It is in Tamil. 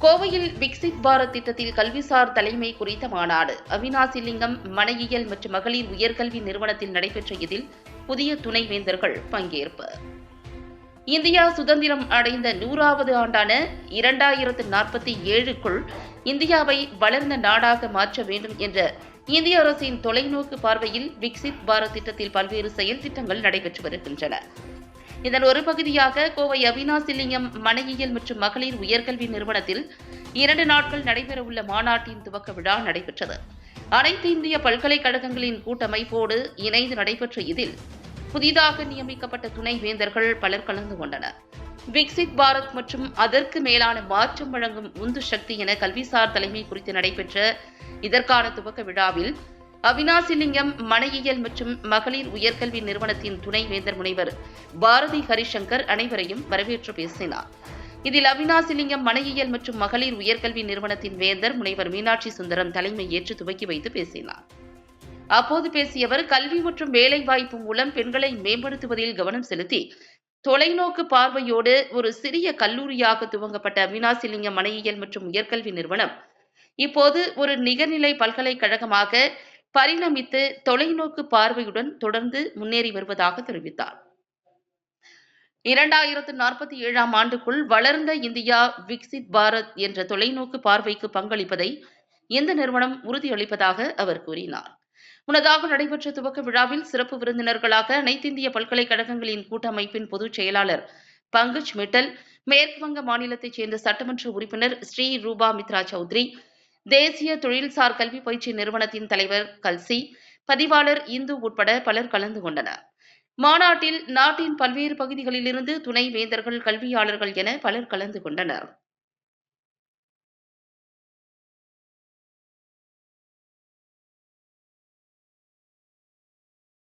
கோவையில் விக்சித் பாரத் திட்டத்தில் கல்விசார் தலைமை குறித்த மாநாடு அவினாசி லிங்கம் மனையியல் மற்றும் மகளிர் உயர்கல்வி நிறுவனத்தில் நடைபெற்ற இதில் புதிய துணைவேந்தர்கள் பங்கேற்பு. இந்தியா சுதந்திரம் அடைந்த 100வது ஆண்டான 2047க்குள் இந்தியாவை வளர்ந்த நாடாக மாற்ற வேண்டும் என்ற இந்திய அரசின் தொலைநோக்கு பார்வையில் விக்சித் பாரத் திட்டத்தில் பல்வேறு செயல் திட்டங்கள் நடைபெற்று வருகின்றன. இதன் ஒரு பகுதியாக கோவை அவினாசி லிங்கம் மனையியல் மற்றும் மகளிர் உயர்கல்வி நிறுவனத்தில் 2 நாட்கள் நடைபெறவுள்ள மாநாட்டின் துவக்க விழா நடைபெற்றது. அனைத்து இந்திய பல்கலைக்கழகங்களின் கூட்டமைப்போடு இணைந்து நடைபெற்ற இதில் புதிதாக நியமிக்கப்பட்ட துணைவேந்தர்கள் பலர் கலந்து கொண்டனர். விக்சித் பாரத் மற்றும் அதற்கு மேலான மாற்றம் வழங்கும் உந்து சக்தி என கல்விசார் தலைமை குறித்து நடைபெற்ற இதற்கான துவக்க விழாவில் அவினாசி லிங்கம் மனையியல் மற்றும் மகளிர் உயர்கல்வி நிறுவனத்தின் துணைவேந்தர் முனைவர் பாரதி ஹரிசங்கர் அனைவரையும் வரவேற்று பேசினார். இதில் அவினாசி லிங்கம் மனையியல் மற்றும் மகளிர் உயர்கல்வி நிறுவனத்தின் வேந்தர் முனைவர் மீனாட்சி சுந்தரம் தலைமை ஏற்று துவக்கி வைத்து பேசினார். அப்போது பேசிய அவர் கல்வி மற்றும் வேலைவாய்ப்பு மூலம் பெண்களை மேம்படுத்துவதில் கவனம் செலுத்தி தொலைநோக்கு பார்வையோடு ஒரு சிறிய கல்லூரியாக துவங்கப்பட்ட அவினாசி லிங்கம் மனையியல் மற்றும் உயர்கல்வி நிறுவனம் இப்போது ஒரு நிகர்நிலை பல்கலைக்கழகமாக பரிணமித்து தொலைநோக்கு பார்வையுடன் தொடர்ந்து முன்னேறி வருவதாக தெரிவித்தார். 2047ஆம் ஆண்டுக்குள் வளர்ந்த இந்தியா விக்சித் பாரத் என்ற தொலைநோக்கு பார்வைக்கு பங்களிப்பதை இந்த நிறுவனம் உறுதியளிப்பதாக அவர் கூறினார். முன்னதாக நடைபெற்ற துவக்க விழாவில் சிறப்பு விருந்தினர்களாக அனைத்திந்திய பல்கலைக்கழகங்களின் கூட்டமைப்பின் பொதுச் செயலாளர் பங்கஜ் மிட்டல், மேற்குவங்க மாநிலத்தைச் சேர்ந்த சட்டமன்ற உறுப்பினர் ஸ்ரீ ரூபா மித்ரா சௌத்ரி, தேசிய தொழில்சார் கல்வி பயிற்சி நிறுவனத்தின் தலைவர் கல்சி, பதிவாளர் இந்து உட்பட பலர் கலந்து கொண்டனர். மாநாட்டில் நாட்டின் பல்வேறு பகுதிகளிலிருந்து துணைவேந்தர்கள், கல்வியாளர்கள் என பலர் கலந்து கொண்டனர்.